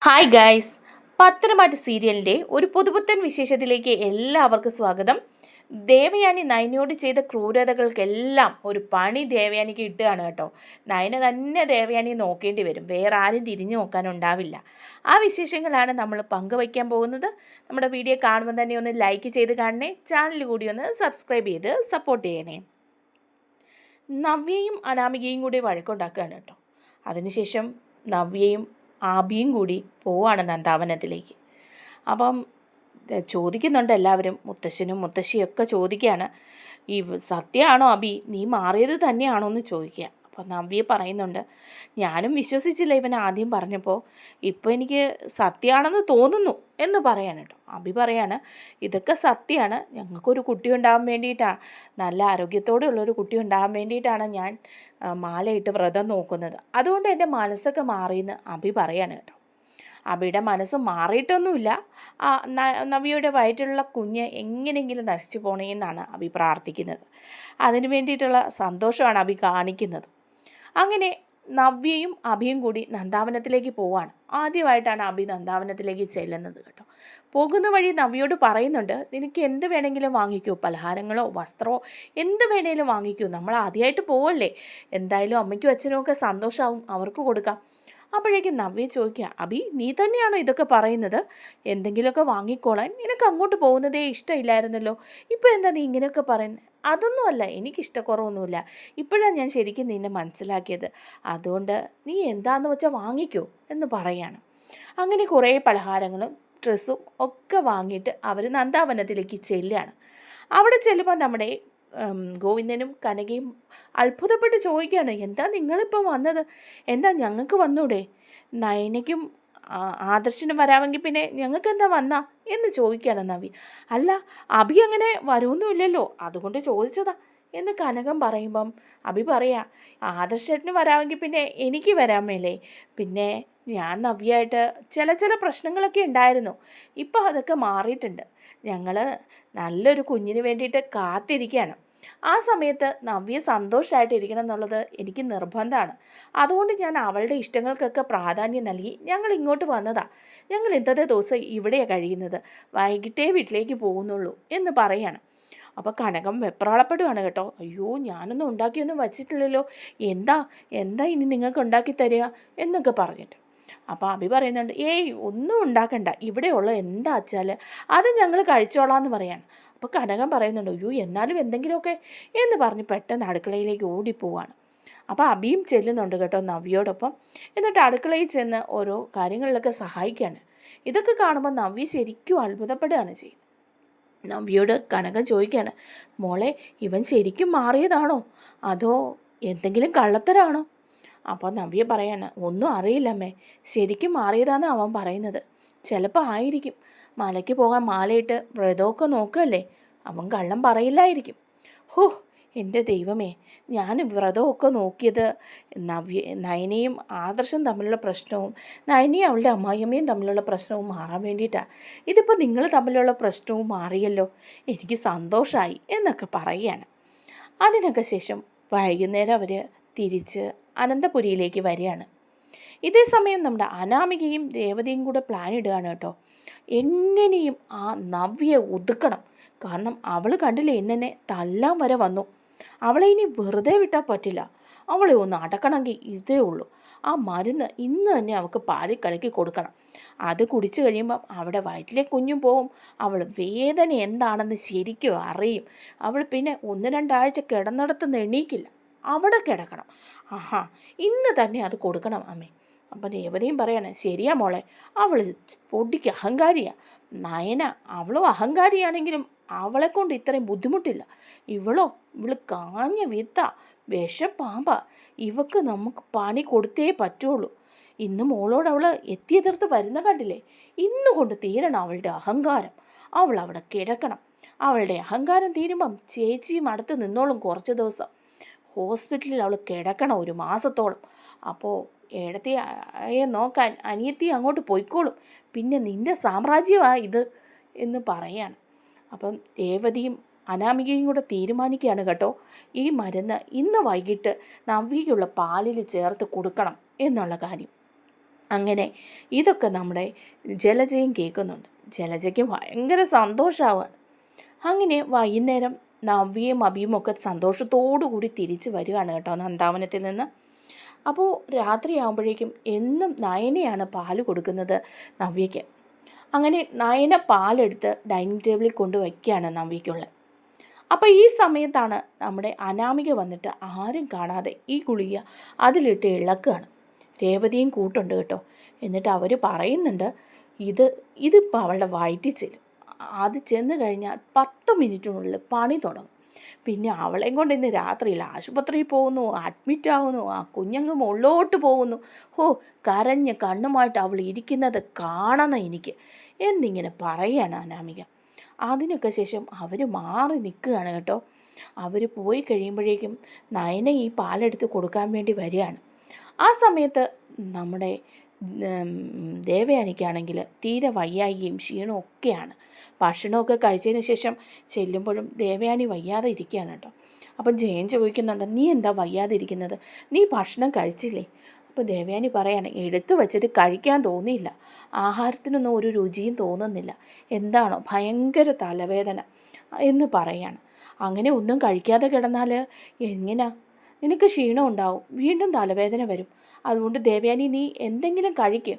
Hi guys, പത്തനംമാറ്റ സീരിയലിൻ്റെ ഒരു പുതുപുത്തൻ വിശേഷത്തിലേക്ക് എല്ലാവർക്കും സ്വാഗതം. ദേവയാനി നയനയോട് ചെയ്ത ക്രൂരതകൾക്കെല്ലാം ഒരു പണി ദേവയാനിക്ക് കിട്ടുകയാണ് കേട്ടോ. നയന തന്നെ ദേവയാനി നോക്കേണ്ടി വരും, വേറെ ആരും തിരിഞ്ഞു നോക്കാനുണ്ടാവില്ല. ആ വിശേഷങ്ങളാണ് നമ്മൾ പങ്കുവയ്ക്കാൻ പോകുന്നത്. നമ്മുടെ വീഡിയോ കാണുമ്പോൾ തന്നെ ഒന്ന് ലൈക്ക് ചെയ്ത് കാണണേ, ചാനൽ കൂടി ഒന്ന് സബ്സ്ക്രൈബ് ചെയ്ത് സപ്പോർട്ട് ചെയ്യണേ. നവ്യയും അനാമികയും കൂടി വഴക്കുണ്ടാക്കുകയാണ് കേട്ടോ. അതിനുശേഷം നവ്യയും ആബിയും കൂടി പോവാണ് നന്ദാവനത്തിലേക്ക്. അപ്പം ചോദിക്കുന്നുണ്ട് എല്ലാവരും, മുത്തശ്ശനും മുത്തശ്ശിയൊക്കെ ചോദിക്കുകയാണ്, ഈ സത്യമാണോ അബി, നീ മാറിയത് തന്നെയാണോ എന്ന് ചോദിക്കുക. അപ്പോൾ നവ്യ പറയുന്നുണ്ട്, ഞാനും വിശ്വസിച്ചില്ല ഇവൻ ആദ്യം പറഞ്ഞപ്പോൾ, ഇപ്പോൾ എനിക്ക് സത്യമാണെന്ന് തോന്നുന്നു എന്ന് പറയാണ് കേട്ടോ. അബി പറയാണ്, ഇതൊക്കെ സത്യമാണ്, ഞങ്ങൾക്കൊരു കുട്ടി ഉണ്ടാകാൻ വേണ്ടിയിട്ടാണ്, നല്ല ആരോഗ്യത്തോടെയുള്ളൊരു കുട്ടി ഉണ്ടാകാൻ വേണ്ടിയിട്ടാണ് ഞാൻ മാലയിട്ട് വ്രതം നോക്കുന്നത്, അതുകൊണ്ട് എൻ്റെ മനസ്സൊക്കെ മാറിയെന്ന് അബി പറയാണ് കേട്ടോ. അബിയുടെ മനസ്സ് മാറിയിട്ടൊന്നുമില്ല, നവ്യയുടെ വയറ്റിലുള്ള കുഞ്ഞ് എങ്ങനെയെങ്കിലും നശിച്ചു പോകണമെന്നാണ് അബി പ്രാർത്ഥിക്കുന്നത്. അതിന് വേണ്ടിയിട്ടുള്ള സന്തോഷമാണ് അബി കാണിക്കുന്നത്. അങ്ങനെ നവ്യയും അഭിയും കൂടി നന്ദാവനത്തിലേക്ക് പോവാണ്. ആദ്യമായിട്ടാണ് അബി നന്ദാവനത്തിലേക്ക് ചെല്ലുന്നത് കേട്ടോ. പോകുന്ന വഴി നവ്യയോട് പറയുന്നുണ്ട്, നിനക്ക് എന്ത് വേണമെങ്കിലും വാങ്ങിക്കൂ, പലഹാരങ്ങളോ വസ്ത്രമോ എന്ത് വേണമെങ്കിലും വാങ്ങിക്കൂ, നമ്മൾ ആദ്യമായിട്ട് പോവല്ലേ, എന്തായാലും അമ്മയ്ക്കും അച്ഛനും ഒക്കെ സന്തോഷമാവും, അവർക്ക് കൊടുക്കാം. അപ്പോഴേക്കും നവ്യ ചോദിക്കുക, അബി നീ തന്നെയാണോ ഇതൊക്കെ പറയുന്നത്, എന്തെങ്കിലുമൊക്കെ വാങ്ങിക്കോളാൻ, നിനക്ക് അങ്ങോട്ട് പോകുന്നതേ ഇഷ്ടമില്ലായിരുന്നല്ലോ, ഇപ്പോൾ എന്താ നീ ഇങ്ങനെയൊക്കെ പറയുന്നത്? അതൊന്നുമല്ല, എനിക്കിഷ്ടക്കുറവൊന്നുമില്ല, ഇപ്പോഴാണ് ഞാൻ ശരിക്കും നിന്നെ മനസ്സിലാക്കിയത്, അതുകൊണ്ട് നീ എന്താണെന്ന് വെച്ചാൽ വാങ്ങിക്കോ എന്ന് പറയാണ്. അങ്ങനെ കുറേ പലഹാരങ്ങളും ഡ്രസ്സും ഒക്കെ വാങ്ങിയിട്ട് അവർ നന്ദാവനത്തിലേക്ക് ചെല്ലുകയാണ്. അവിടെ ചെല്ലുമ്പോൾ നമ്മുടെ ഗോവിന്ദനും കനകയും അത്ഭുതപ്പെട്ട് ചോദിക്കുകയാണ്, എന്താ നിങ്ങളിപ്പോൾ വന്നത്, എന്താ ഞങ്ങൾക്ക് വന്നൂടെ, നയനയ്ക്കും ആദർശനും വരാമെങ്കിൽ പിന്നെ ഞങ്ങൾക്ക് എന്താ വന്നാ എന്ന് ചോദിക്കുകയാണ് നവി. അല്ല, അഭി അങ്ങനെ വരുമൊന്നുമില്ലല്ലോ, അതുകൊണ്ട് ചോദിച്ചതാ എന്ന് കനകം പറയുമ്പം അഭി പറയാ, ആദർശേട്ടന് വരാമെങ്കിൽ പിന്നെ എനിക്ക് വരാമേലേ, പിന്നെ ഞാൻ നവ്യായിട്ട് ചില പ്രശ്നങ്ങളൊക്കെ ഉണ്ടായിരുന്നു, ഇപ്പോൾ അതൊക്കെ മാറിയിട്ടുണ്ട്, ഞങ്ങൾ നല്ലൊരു കുഞ്ഞിന് വേണ്ടിയിട്ട് കാത്തിരിക്കുകയാണ്, ആ സമയത്ത് നവ്യ സന്തോഷമായിട്ടിരിക്കണം എന്നുള്ളത് എനിക്ക് നിർബന്ധമാണ്, അതുകൊണ്ട് ഞാൻ അവളുടെ ഇഷ്ടങ്ങൾക്കൊക്കെ പ്രാധാന്യം നൽകി ഞങ്ങൾ ഇങ്ങോട്ട് വന്നതാണ്, ഞങ്ങൾ ഇന്നത്തെ ദിവസം ഇവിടെയാണ് കഴിയുന്നത്, വൈകിട്ടേ വീട്ടിലേക്ക് പോകുന്നുള്ളൂ എന്ന് പറയാണ്. അപ്പോൾ കനകം വെപ്രാളപ്പെടുകയാണ് കേട്ടോ. അയ്യോ, ഞാനൊന്നും ഉണ്ടാക്കിയൊന്നും വച്ചിട്ടില്ലല്ലോ, എന്താ എന്താ ഇനി നിങ്ങൾക്ക് ഉണ്ടാക്കി തരിക എന്നൊക്കെ പറഞ്ഞിട്ട്. അപ്പോൾ അഭി പറയുന്നുണ്ട്, ഏയ് ഒന്നും ഉണ്ടാക്കണ്ട, ഇവിടെയുള്ള എന്താ വെച്ചാൽ അത് ഞങ്ങൾ കഴിച്ചോളാം എന്ന് പറയാണ്. അപ്പോൾ കനകം പറയുന്നുണ്ട്, അയ്യോ എന്നാലും എന്തെങ്കിലുമൊക്കെ എന്ന് പറഞ്ഞ് പെട്ടെന്ന് അടുക്കളയിലേക്ക് ഓടിപ്പോവാണ്. അപ്പോൾ അഭിയും ചെല്ലുന്നുണ്ട് കേട്ടോ നവ്യയോടൊപ്പം. എന്നിട്ട് അടുക്കളയിൽ ചെന്ന് ഓരോ കാര്യങ്ങളിലൊക്കെ സഹായിക്കുകയാണ്. ഇതൊക്കെ കാണുമ്പോൾ നവ്യ ശരിക്കും അത്ഭുതപ്പെടുകയാണ് ചെയ്യുന്നത്. നവ്യയോട് കനകം ചോദിക്കുകയാണ്, മോളെ ഇവൻ ശരിക്കും മാറിയതാണോ അതോ എന്തെങ്കിലും കള്ളത്തരാണോ? അപ്പോൾ നവ്യ പറയാണ്, ഒന്നും അറിയില്ലമ്മേ, ശരിക്കും മാറിയതാന്ന് അവൻ പറയുന്നത്, ചിലപ്പോൾ ആയിരിക്കും, മലയ്ക്ക് പോകാൻ മാലയിട്ട് വ്രതമൊക്കെ നോക്കല്ലേ, അവൻ കള്ളം പറയില്ലായിരിക്കും. ഹോ എൻ്റെ ദൈവമേ, ഞാൻ വ്രതമൊക്കെ നോക്കിയത് നയനയും ആദർശം തമ്മിലുള്ള പ്രശ്നവും നയനയും അവളുടെ അമ്മായിയമ്മയും തമ്മിലുള്ള പ്രശ്നവും മാറാൻ വേണ്ടിയിട്ടാണ്, ഇതിപ്പോൾ നിങ്ങൾ തമ്മിലുള്ള പ്രശ്നവും മാറിയല്ലോ, എനിക്ക് സന്തോഷമായി എന്നൊക്കെ പറയുകയാണ്. അതിനൊക്കെ ശേഷം വൈകുന്നേരം അവർ തിരിച്ച് അനന്തപുരിയിലേക്ക് വരികയാണ്. ഇതേ സമയം നമ്മുടെ അനാമികയും രേവതിയും കൂടെ പ്ലാൻ ഇടുകയാണ് കേട്ടോ. എങ്ങനെയും ആ നവ്യയെ ഒതുക്കണം, കാരണം അവൾ കണ്ടില്ലേ എന്നെ തല്ലാൻ വരെ വന്നു, അവളെ ഇനി വെറുതെ വിട്ടാൽ പറ്റില്ല, അവളെ ഒന്ന് അടക്കണമെങ്കിൽ ഇതേ ഉള്ളൂ, ആ മരുന്ന് ഇന്ന് തന്നെ അവൾക്ക് പാലിൽ കലക്കി കൊടുക്കണം, അത് കുടിച്ചു കഴിയുമ്പം അവിടെ വയറ്റിലെ കുഞ്ഞും പോവും, അവൾ വേദന എന്താണെന്ന് ശരിക്കും അറിയും, അവൾ പിന്നെ 1-2 ആഴ്ച കിടന്നിടത്തുനിന്ന് എണീക്കില്ല, അവിടെ കിടക്കണം, ആഹാ ഇന്ന് തന്നെ അത് കൊടുക്കണം അമ്മേ. അപ്പം രേവതിയും പറയാണ്, ശരിയാ മോളെ, അവൾ പൊടിക്ക് അഹങ്കാരിയാണ്, നയന അവളോ അഹങ്കാരിയാണെങ്കിലും അവളെ കൊണ്ട് ഇത്രയും ബുദ്ധിമുട്ടില്ല, ഇവള് കാഞ്ഞ വിത്ത വിഷപ്പാമ്പ, ഇവക്ക് നമുക്ക് പണി കൊടുത്തേ പറ്റുള്ളൂ, ഇന്ന് മോളോട് അവൾ എത്തിയെതിർത്ത് വരുന്ന കണ്ടില്ലേ, ഇന്ന് കൊണ്ട് തീരണം അവളുടെ അഹങ്കാരം, അവൾ അവിടെ കിടക്കണം, അവളുടെ അഹങ്കാരം തീരുമ്പം ചേച്ചിയും അടുത്ത് നിന്നോളും കുറച്ച് ദിവസം, ഹോസ്പിറ്റലിൽ അവൾ കിടക്കണം 1 മാസത്തോളം, അപ്പോൾ ഏടത്തിയെ നോക്കാൻ അനിയത്തി അങ്ങോട്ട് പോയിക്കോളും, പിന്നെ നിൻ്റെ സാമ്രാജ്യമാണ് ഇത് എന്ന് പറയാണ്. അപ്പം രേവതിയും അനാമികയും കൂടെ തീരുമാനിക്കുകയാണ് കേട്ടോ, ഈ മരുന്ന് ഇന്ന് വൈകിട്ട് നവ്യയ്ക്കുള്ള പാലിൽ ചേർത്ത് കൊടുക്കണം എന്നുള്ള കാര്യം. അങ്ങനെ ഇതൊക്കെ നമ്മുടെ ജലജയും കേൾക്കുന്നുണ്ട്. ജലജയ്ക്ക് ഭയങ്കര സന്തോഷമാവുകയാണ്. അങ്ങനെ വൈകുന്നേരം നവ്യയും അഭിയും ഒക്കെ സന്തോഷത്തോടു കൂടി തിരിച്ച് വരികയാണ് കേട്ടോ നന്ദാവനത്തിൽ നിന്ന്. അപ്പോൾ രാത്രിയാകുമ്പോഴേക്കും എന്നും നയനയാണ് പാല് കൊടുക്കുന്നത് നവ്യയ്ക്ക്. അങ്ങനെ നയന പാലെടുത്ത് ഡൈനിങ് ടേബിളിൽ കൊണ്ട് വയ്ക്കുകയാണ് നവ്യയ്ക്കുള്ളത്. അപ്പോൾ ഈ സമയത്താണ് നമ്മുടെ അനാമിക വന്നിട്ട് ആരും കാണാതെ ഈ ഗുളിക അതിലിട്ട് ഇളക്കുകയാണ്. രേവതിയും കൂട്ടുണ്ട് കേട്ടോ. എന്നിട്ട് അവർ പറയുന്നുണ്ട് ഇതിപ്പോൾ അവളുടെ വയറ്റിൽ ചെല്ലും, അത് ചെന്ന് കഴിഞ്ഞാൽ 10 മിനിറ്റിനുള്ളിൽ പണി തുടങ്ങും. പിന്നെ അവളെയും കൊണ്ട് ഇന്ന് രാത്രിയിൽ ആശുപത്രിയിൽ പോകുന്നു, അഡ്മിറ്റ് ആകുന്നു, ആ കുഞ്ഞങ്ങ് മുകളിലോട്ട് പോകുന്നു. കരഞ്ഞ് കണ്ണുമായിട്ട് അവൾ ഇരിക്കുന്നത് കാണണം എനിക്ക് എന്നിങ്ങനെ പറയാണ് അനാമിക. അതിനൊക്കെ ശേഷം അവർ മാറി നിൽക്കുകയാണ് കേട്ടോ. അവർ പോയി കഴിയുമ്പോഴേക്കും നയന ഈ പാലെടുത്ത് കൊടുക്കാൻ വേണ്ടി വരികയാണ്. ആ സമയത്ത് നമ്മുടെ ദേവയാനിക്കാണെങ്കിൽ തീരെ വയ്യായികയും ക്ഷീണവും ഒക്കെയാണ്. ഭക്ഷണമൊക്കെ കഴിച്ചതിന് ശേഷം ചെല്ലുമ്പോഴും ദേവയാനി വയ്യാതെ ഇരിക്കുകയാണ് കേട്ടോ. അപ്പം ജയൻ ചോദിക്കുന്നുണ്ട്, നീ എന്താ വയ്യാതെ ഇരിക്കുന്നത്, നീ ഭക്ഷണം കഴിച്ചില്ലേ? അപ്പോൾ ദേവയാനി പറയാണ്, എടുത്തു വച്ചിട്ട് കഴിക്കാൻ തോന്നിയില്ല, ആഹാരത്തിനൊന്നും ഒരു രുചിയും തോന്നുന്നില്ല, എന്താണോ ഭയങ്കര തലവേദന എന്ന് പറയാണ്. അങ്ങനെ ഒന്നും കഴിക്കാതെ കിടന്നാൽ എങ്ങനെയാ, നിനക്ക് ക്ഷീണം ഉണ്ടാവും, വീണ്ടും തലവേദന വരും. അതുകൊണ്ട് ദേവയാനി നീ എന്തെങ്കിലും കഴിക്കുക.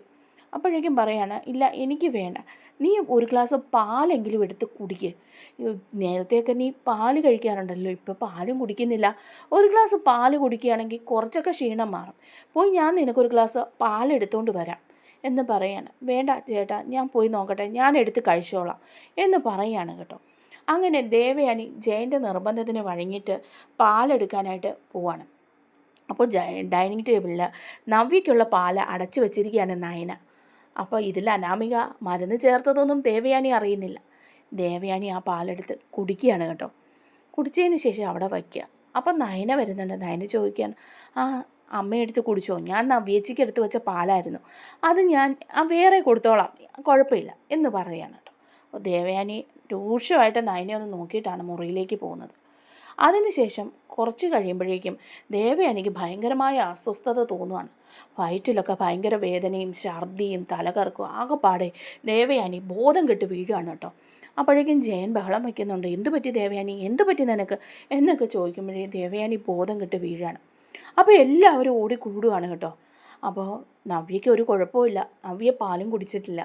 അപ്പോഴേക്കും പറയാണ്, ഇല്ല എനിക്ക് വേണ്ട, നീ ഒരു ഗ്ലാസ് പാലെങ്കിലും എടുത്ത് കുടിക്കുക. നേരത്തെയൊക്കെ നീ പാല് കഴിക്കാറുണ്ടല്ലോ, ഇപ്പോൾ പാലും കുടിക്കുന്നില്ല. ഒരു ഗ്ലാസ് പാല് കുടിക്കുകയാണെങ്കിൽ കുറച്ചൊക്കെ ക്ഷീണം മാറും. പോയി ഞാൻ നിനക്കൊരു ഗ്ലാസ് പാലെടുത്തുകൊണ്ട് വരാം എന്ന് പറയാണ്. വേണ്ട ചേട്ടാ, ഞാൻ പോയി നോക്കട്ടെ, ഞാൻ എടുത്ത് കഴിച്ചോളാം എന്ന് പറയാണ് കേട്ടോ. അങ്ങനെ ദേവയാനി ജയൻ്റെ നിർബന്ധത്തിന് വഴങ്ങിയിട്ട് പാലെടുക്കാനായിട്ട് പോവാണ്. അപ്പോൾ ഡൈനിങ് ടേബിളിൽ നവ്യയ്ക്കുള്ള പാല് അടച്ചു വെച്ചിരിക്കുകയാണ് നയന. അപ്പോൾ ഇതിൽ അനാമിക മരുന്ന് ചേർത്തതൊന്നും ദേവയാനി അറിയുന്നില്ല. ദേവയാനി ആ പാലെടുത്ത് കുടിക്കുകയാണ് കേട്ടോ. കുടിച്ചതിന് ശേഷം അവിടെ വയ്ക്കുക. അപ്പം നയന വരുന്നുണ്ട്. നയന ചോദിക്കാൻ, അമ്മയെടുത്ത് കുടിച്ചോ, ഞാൻ നവ്യേച്ചിക്ക് എടുത്ത് വെച്ച പാലായിരുന്നു, അത് ഞാൻ വേറെ കൊടുത്തോളാം, കുഴപ്പമില്ല എന്ന് പറയുകയാണ് കേട്ടോ. അപ്പോൾ ദേവയാനി രൂക്ഷമായിട്ട് നയനെ ഒന്ന് നോക്കിയിട്ടാണ് മുറിയിലേക്ക് പോകുന്നത്. അതിനുശേഷം കുറച്ച് കഴിയുമ്പോഴേക്കും ദേവയാനിക്ക് ഭയങ്കരമായ അസ്വസ്ഥത തോന്നുകയാണ്. വയറ്റിലൊക്കെ ഭയങ്കര വേദനയും ഛർദിയും തലകറക്കും ആകെപ്പാടെ ദേവയാനി ബോധം കെട്ട് വീഴുകയാണ് കേട്ടോ. അപ്പോഴേക്കും ജയൻ ബഹളം വയ്ക്കുന്നുണ്ട്. എന്തു പറ്റി ദേവയാനി, എന്തു പറ്റി നിനക്ക് എന്നൊക്കെ ചോദിക്കുമ്പോഴേ ദേവയാനി ബോധം കെട്ട് വീഴുകയാണ്. അപ്പോൾ എല്ലാവരും ഓടിക്കൂടുകയാണ് കേട്ടോ. അപ്പോൾ നവ്യയ്ക്ക് ഒരു കുഴപ്പമില്ല, നവ്യ പാലും കുടിച്ചിട്ടില്ല.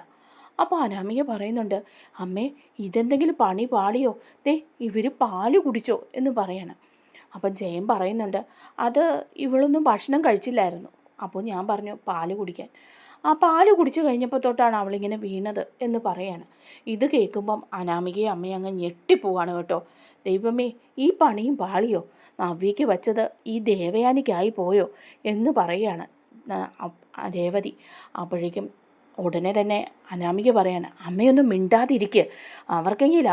അപ്പോൾ അനാമിക പറയുന്നുണ്ട്, അമ്മേ ഇതെന്തെങ്കിലും പണി പാടിയോ, ഇവർ പാല് കുടിച്ചോ എന്ന് പറയണം. അപ്പം ജയൻ പറയുന്നുണ്ട്, അത് ഇവളൊന്നും ഭക്ഷണം കഴിച്ചില്ലായിരുന്നു, അപ്പോൾ ഞാൻ പറഞ്ഞു പാല് കുടിക്കാൻ. ആ പാല് കുടിച്ചു കഴിഞ്ഞപ്പോൾ തൊട്ടാണ് അവളിങ്ങനെ വീണത് എന്ന് പറയാണ്. ഇത് കേൾക്കുമ്പം അനാമികയും അമ്മയും അങ്ങ് ഞെട്ടിപ്പോവാണ് കേട്ടോ. ദൈവമേ, ഈ പണിയും പാളിയോ, നവ്യയ്ക്ക് വച്ചത് ഈ ദേവയാനിക്കായി പോയോ എന്ന് പറയാണ് രേവതി. അപ്പോഴേക്കും ഉടനെ തന്നെ അനാമിക പറയാണ്, അമ്മയൊന്നും മിണ്ടാതിരിക്കുക, അവർക്കെങ്കിൽ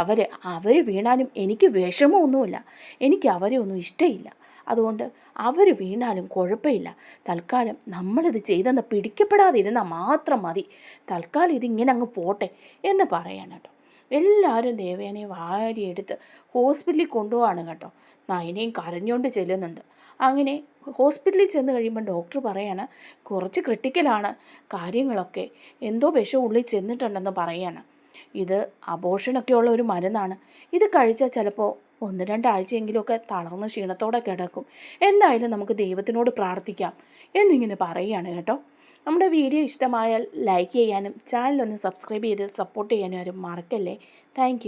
അവർ വീണാലും എനിക്ക് വിഷമമൊന്നുമില്ല, എനിക്ക് അവരെ ഒന്നും ഇഷ്ടമില്ല, അതുകൊണ്ട് അവർ വീണാലും കുഴപ്പമില്ല, തൽക്കാലം നമ്മളിത് ചെയ്തെന്ന് പിടിക്കപ്പെടാതിരുന്നാൽ മാത്രം മതി, തൽക്കാലം ഇതിങ്ങനെ അങ്ങ് പോട്ടെ എന്ന് പറയാണ് കേട്ടോ. എല്ലാവരും ദേവയാനിയെ വാരിയെടുത്ത് ഹോസ്പിറ്റലിൽ കൊണ്ടുപോവാണ് കേട്ടോ. നയനയും കരഞ്ഞുകൊണ്ട് ചെല്ലുന്നുണ്ട്. അങ്ങനെ ഹോസ്പിറ്റലിൽ ചെന്ന് കഴിയുമ്പോൾ ഡോക്ടർ പറയാണ്, കുറച്ച് ക്രിട്ടിക്കലാണ് കാര്യങ്ങളൊക്കെ, എന്തോ വിഷം ഉള്ളിൽ ചെന്നിട്ടുണ്ടെന്ന് പറയാണ്. ഇത് അബോർഷനൊക്കെ ഉള്ള ഒരു മരുന്നാണ്, ഇത് കഴിച്ചാൽ ചിലപ്പോൾ 1-2 ആഴ്ചയെങ്കിലുമൊക്കെ തളർന്ന് ക്ഷീണത്തോടെ കിടക്കും, എന്തായാലും നമുക്ക് ദൈവത്തിനോട് പ്രാർത്ഥിക്കാം എന്നിങ്ങനെ പറയുകയാണ് കേട്ടോ. നമ്മുടെ വീഡിയോ ഇഷ്ടമായാൽ ലൈക്ക് ചെയ്യാനും ചാനലൊന്ന് സബ്സ്ക്രൈബ് ചെയ്ത് സപ്പോർട്ട് ചെയ്യാനും ആരും മറക്കല്ലേ. താങ്ക്